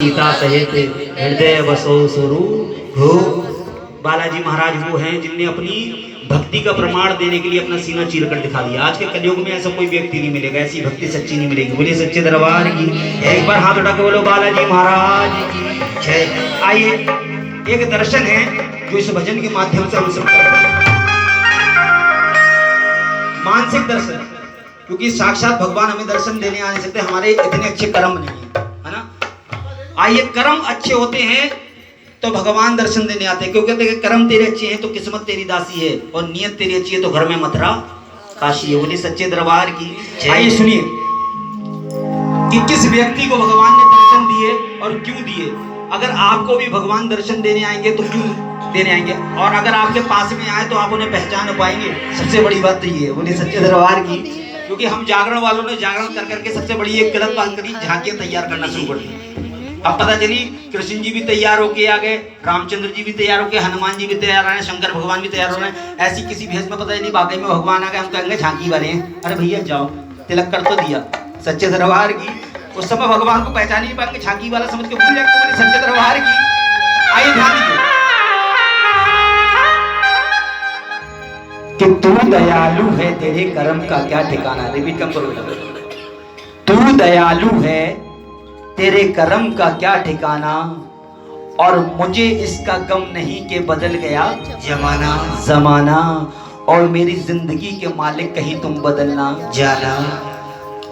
सीता सहित हृदय बसो स्वरूप हो। बालाजी महाराज वो हैं जिनने अपनी भक्ति का प्रमाण देने के लिए अपना सीना चीर कर दिखा दिया। आज के कलयुग में ऐसा कोई व्यक्ति नहीं मिलेगा, ऐसी भक्ति सच्ची नहीं मिलेगी। बोलिए सच्चे दरबार की। एक बार हाथ उठा के बोलो बालाजी महाराज की जय। आइए, एक दर्शन है जो इस भजन के माध्यम से हम सब कर रहे हैं, मानसिक दर्शन, क्योंकि साक्षात भगवान हमें दर्शन देने आ नहीं सकते, हमारे इतने अच्छे कर्म नहीं है ना। आइए, कर्म अच्छे होते हैं तो भगवान दर्शन देने आते हैं, क्योंकि कहते हैं कर्म तेरे अच्छे हैं तो किस्मत तेरी दासी है, और नियत तेरी अच्छी है तो घर में मथुरा काशी है। बोलिए सच्चे दरबार की। आइए सुनिए कि किस व्यक्ति को भगवान ने दर्शन दिए और क्यों दिए। अगर आपको भी भगवान दर्शन देने आएंगे तो क्यों देने आएंगे, और अगर आपके पास में आए तो आप उन्हें पहचान पाएंगे। सबसे बड़ी बात तो ये है। बोलिए सच्चे दरबार की। क्योंकि हम जागरण वालों ने जागरण कर करके सबसे बड़ी एक गलत बात करी, झांकियां तैयार करना शुरू कर दी। अब पता चली कृष्ण जी भी तैयार होके आ गए, रामचंद्र जी भी तैयार होके, हनुमान जी भी तैयार आ रहे हैं, शंकर भगवान भी तैयार हो रहे हैं। ऐसी किसी भेष में पता चली वाकई में भगवान आ गए, हम कहेंगे झांकी वाले हैं। अरे भैया जाओ, तिलक कर तो दिया। सच्चे दरबार की। उस समय भगवान को पहचान ही नहीं पाएंगे, झांकी वाला समझ के भूल जाएंगे। सच्चे दरबार की। आइए ध्यान दीजिए कि तू दयालु है, तेरे कर्म का क्या ठिकाना। रिपीट कम करो। तू दयालु है, तेरे कर्म का क्या ठिकाना, और मुझे इसका गम नहीं कि बदल गया जमाना, और मेरी जिंदगी के मालिक कहीं तुम बदलना जाना।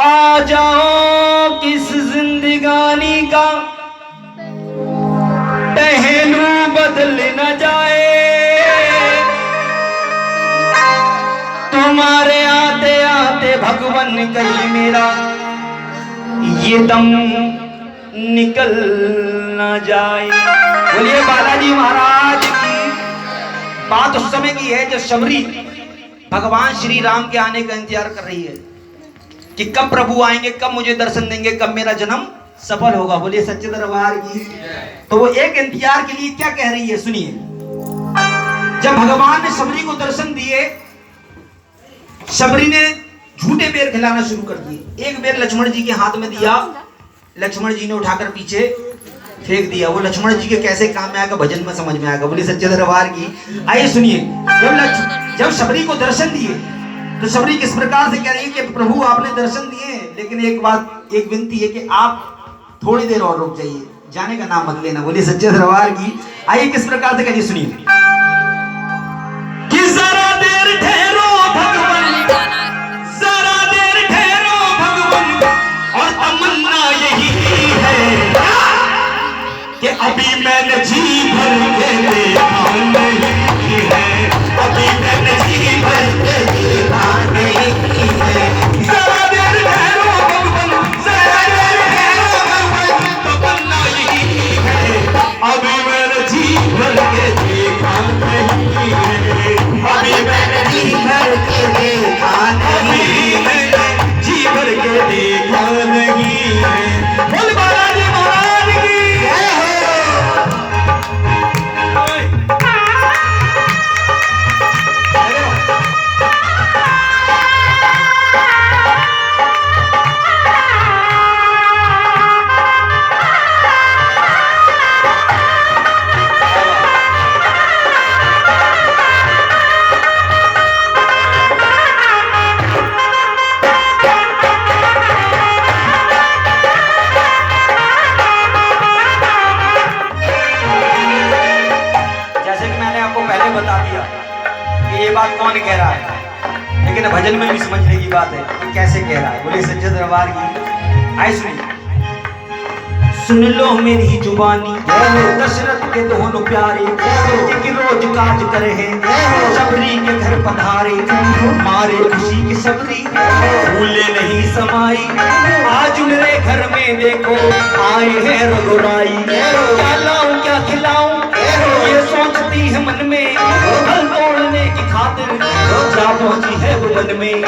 आ जाओ किस जिंदगानी का पहलू बदल न जाए, तुम्हारे आते आते भगवान कहीं मेरा ये दम निकल न जाए। बोलिए बालाजी महाराज की। बात उस समय की है जब शबरी भगवान श्री राम के आने का इंतजार कर रही है कि कब प्रभु आएंगे, कब मुझे दर्शन देंगे, कब मेरा जन्म सफल होगा। बोलिए सच्चे दरबार की। तो वो एक इंतजार के लिए क्या कह रही है, सुनिए। जब भगवान ने शबरी को दर्शन दिए, शबरी ने झूठे बेर खिलाना शुरू कर दिए। एक बेर लक्ष्मण जी के हाथ में दिया, लक्ष्मण जी ने उठाकर पीछे फेंक दिया। वो लक्ष्मण जी के कैसे काम में आएगा, भजन में समझ में आएगा। बोलिए सच्चे दरबार की। आइए सुनिए, जब शबरी को दर्शन दिए तो शबरी किस प्रकार से कह रही है कि प्रभु आपने दर्शन दिए, लेकिन एक बात, एक विनती है कि आप थोड़ी देर और रुक जाइए, जाने का नाम मत लेना। बोलिए सच्चे दरबार की। आइए किस प्रकार से कहिए, सुनिए कि जरा देर ठहरो भगवान, जरा देर ठहरो भगवान, और तमन्ना यही है कि अभी मैंने जी भर के देखा नहीं है, अभी मैंने जी भर के देखा नहीं है। जरा देर ठहरो भगवान, जरा देर ठहरो भगवान, तमन्ना यही है, अभी मैंने जी भर के देखा नहीं है, अभी मैंने जी भर के देखा नहीं है, जी भर के देखा नहीं है। बोल बालाजी महाराज की। बता दिया कि ये बात कौन कह रहा है, लेकिन भजन में भी समझने की बात है कि कैसे कह रहा है। बोले सच्चे दरबार की। आइए सुनिए, सुन लो मेरी जुबानी, दशरथ के दोनों प्यारे, एक रोज काज करे हैं, शबरी के घर पधारे, मारे खुशी की शबरी भूले नहीं समाई, आज मेरे घर में देखो आए हैं रघुराई, क्या लाऊं क्या खिलाऊं ये सोचती है मन में, फल तोड़ने की खातिर जा पहुंची है वो मन में,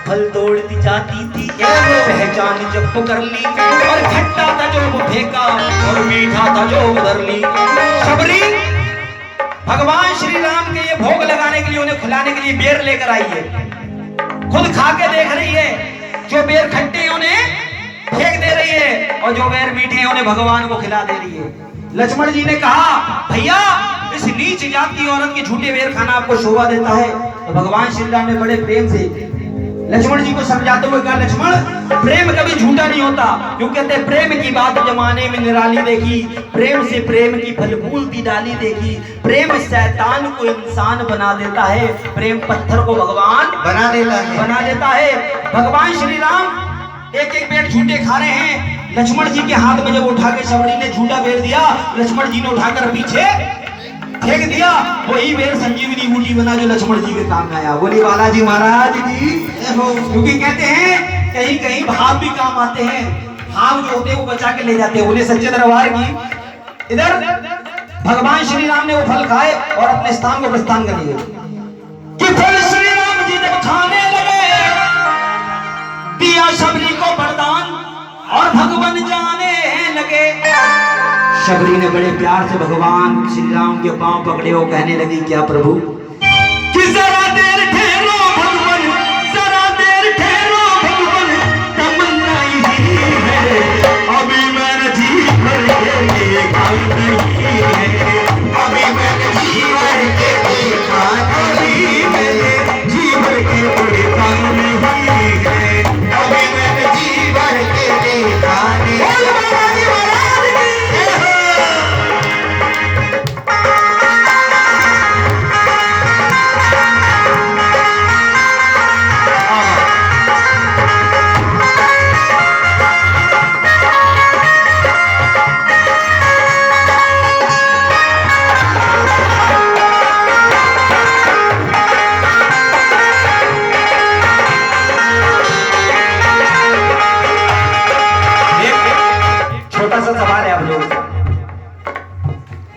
फल तोड़ती जाती थी पहचान जब पकड़ ली, और खट्टा था जो वो फेंका और मीठा था जो उधर ली। शबरी भगवान श्री राम के ये भोग लगाने के लिए, उन्हें खिलाने के लिए बेर लेकर आई है, खुद खा के देख रही है। जो बेर खट्टे उन्हें फेंक दे रही है और जो गैर मीठे हैं उन्हें भगवान को खिला दे रही है। लक्ष्मण जी ने कहा भैया इस नीच जात की औरत के झूठे बेर खाना आपको शोभा देता है। तो भगवान श्री राम ने बड़े प्रेम से लक्ष्मण जी को समझाते हुए कहा लक्ष्मण प्रेम कभी झूठा नहीं होता, क्योंकि कहते प्रेम की बात जमाने में निराली देखी, प्रेम से प्रेम की फल फूलती डाली देखी, प्रेम शैतान को इंसान बना देता है, प्रेम पत्थर को भगवान बना देता है। भगवान श्री राम एक एक पेड़ झूठे खा रहे हैं। लक्ष्मण जी के हाथ में जब उठा के शबरी ने झूठा बेर दिया, लक्ष्मण जी ने उठाकर पीछे फेंक दिया। वही बेर संजीवनी बूटी बना जो लक्ष्मण जी के काम में आया। बोले बालाजी महाराज की, क्योंकि कहते हैं कहीं कहीं भाव भी काम आते हैं, भाव जो होते हैं वो बचा के ले जाते हैं। बोले सच्चे दरबार की। इधर भगवान श्री राम ने वो फल खाए और अपने स्थान को प्रस्थान कर लिए कि फल श्री राम जी जब खाने लगे, दिया शबरी को वरदान और भगवान जाने लगे। शबरी ने बड़े प्यार से भगवान श्री राम के पांव पकड़े और कहने लगी क्या प्रभु कि जरा देर ठहरो भगवान, जरा देर ठहरो भगवान, तमन्ना यही है अभी मैंने जी भर के देखा नहीं है, अभी मैंने जी भर के देखा नहीं है, जी भर के देखा नहीं है, अभी मैंने जी भर के देखा नहीं है।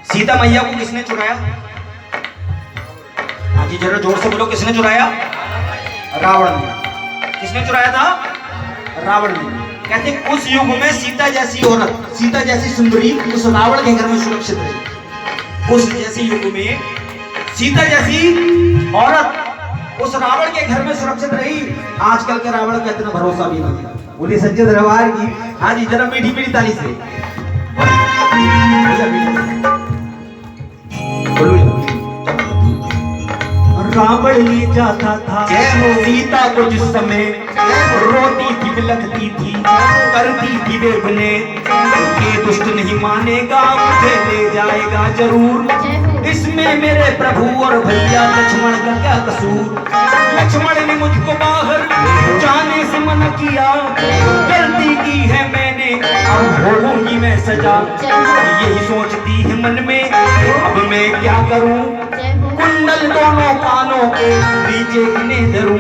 सीता मैया को किसने चुराया? हाँ जी जरा जोर से बोलो, किसने चुराया? रावण ने। किसने चुराया था? रावण ने। कहते उस युग में सीता जैसी औरत, सीता जैसी सुंदरी उस रावण के घर में सुरक्षित रही। उस जैसे युग में सीता जैसी औरत उस रावण के घर में सुरक्षित रही। आजकल के रावण का इतना भरोसा भी नहीं है। बोली सच्चे दरबार की। हाँ जी जरा मीठी मीठी ताली से रावण ले जाता था सीता को जिस समय, रोती थी बिलखती थी करती थी बेबने, ये दुष्ट नहीं मानेगा मुझे ले जाएगा जरूर, इसमें मेरे प्रभु और भैया लक्ष्मण का क्या कसूर। लक्ष्मण ने मुझको बाहर जाने से मना किया, गलती की है मैंने अब भोगूंगी मैं सजा, यही सोचती है मन में अब मैं क्या करूं, कुंडल दोनों कानों के नीचे इन्हें धरूं।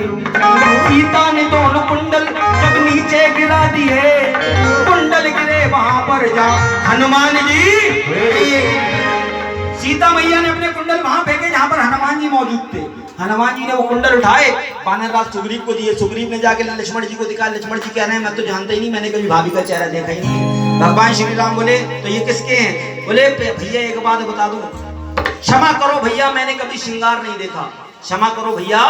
सीता ने दोनों कुंडल जब नीचे गिरा दिए, कुंडल गिरे वहां पर जा हनुमान जी। सीता मैया ने अपने कुंडल वहां फेंके जहां पर हनुमान जी मौजूद थे। हनुमान जी ने वो कुंडल उठाए, वानर राज सुग्रीव को दिए। सुग्रीव ने जाके लक्ष्मण जी को दिखाया। लक्ष्मण जी कह रहे हैं मैं तो जानता ही नहीं, मैंने कभी भाभी का चेहरा देखा ही नहीं। भगवान श्री राम बोले तो ये किसके हैं? बोले भैया एक बात बता दूं, क्षमा करो भैया मैंने कभी श्रृंगार नहीं देखा, क्षमा करो भैया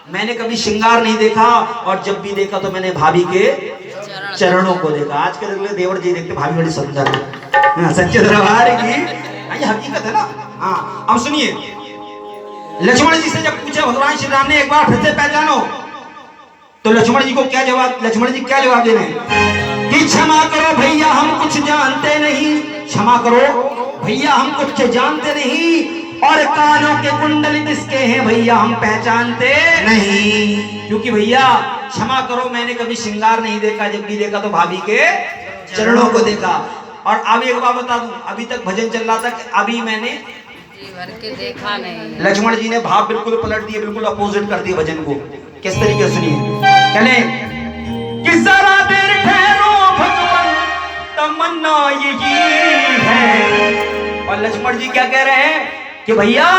मैंने कभी श्रृंगार नहीं देखा, और जब भी देखा तो मैंने भाभी के चरणों को देखा। आज के देवर जी देखते भाभी बड़ी सुंदर है। सच्चे दरबार की ये हकीकत है ना। हाँ अब सुनिए, लक्ष्मण जी से जब पूछा भगवान श्री राम ने एक बार फिर से पहचानो, तो लक्ष्मण जी को क्या जवाब, लक्ष्मण जी क्या जवाब दे रहे हैं कि क्षमा करो भैया हम कुछ जानते नहीं, क्षमा करो भैया हम कुछ जानते नहीं, और कानों के कुंडल किसके हैं भैया हम पहचानते नहीं, क्योंकि भैया क्षमा करो मैंने कभी श्रृंगार नहीं देखा, जब भी देखा तो भाभी के चरणों को देखा। और अब एक बात बता दूं, अभी तक भजन चल रहा था कि अभी मैंने भर के देखा नहीं। लक्ष्मण जी ने भाव बिल्कुल पलट दिए, बिल्कुल अपोजिट कर दिए भजन को। किस तरीके से सुनिए, कहने कि जरा देर ठहरो भगवान तमन्ना यही है। और लक्ष्मण जी क्या कह रहे हैं कि भैया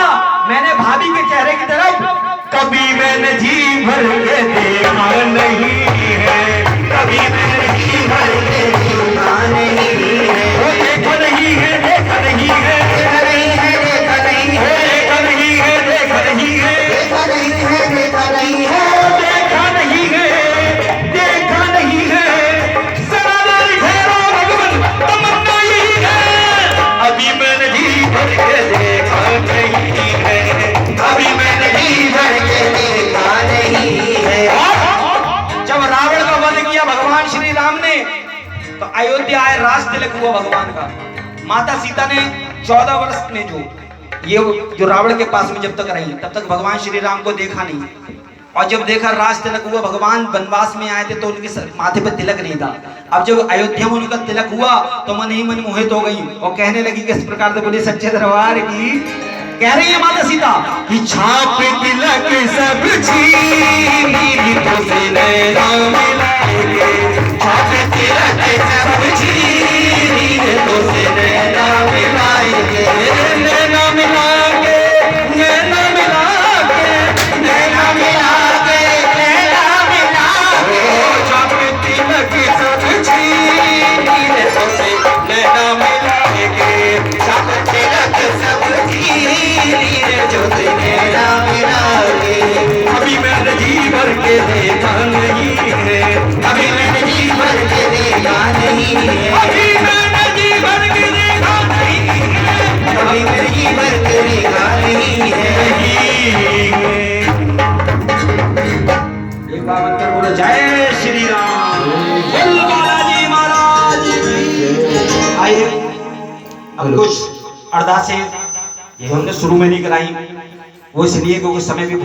मैंने भाभी के चेहरे की तरफ कभी मैंने जी भर के देखा नहीं है, कभी मैंने जी भर के देखा नहीं है, वो देखा नहीं है, देखा नहीं है, देखा नहीं है, देखा नहीं है, देखा नहीं है, देखा नहीं है, देखा नहीं है, देखा नहीं है, देखा नहीं है, देखा नहीं है, जरा राज तिलक हुआ भगवान का। माता सीता ने 14 वर्ष में जो रावण के पास में जब तक रही, तब तक भगवान श्री राम को देखा नहीं। और जब देखा राज तिलक हुआ, भगवान वनवास में आए थे तो उनके माथे पर तिलक नहीं था। अब जब अयोध्या में उनका तिलक हुआ तो मन ही मन मोहित हो गई और कहने लगी किस प्रकार से, बोले सच्चे दरबार की। कह रही है माता सीता कि छाप तिलक सब छीनी तो से नैना मिलाएंगे, छाप तिलक सब छीनी तो से नैना मिलाएंगे, नैना मिलाएंगे, नैना मिलाएंगे, नैना मिलाएंगे, नैना मिलाएंगे, छाप तिलक सब छीनी तो से नैना मिलाएंगे, छाप तिलक सब जो तेरा मिलागे। अभी मैंने जी भर के देखा नहीं है, अभी मैंने जी भर के देखा नहीं है, अभी मैंने जी भर के देखा नहीं है, अभी मैंने जी भर के देखा नहीं है। एक बार मंत्र बोलो जय श्री राम, बोल बालाजी महाराज की। आइए अब कुछ अरदासें ये हमने शुरू में नहीं कराई, वो इसलिए क्योंकि समय भी बहुत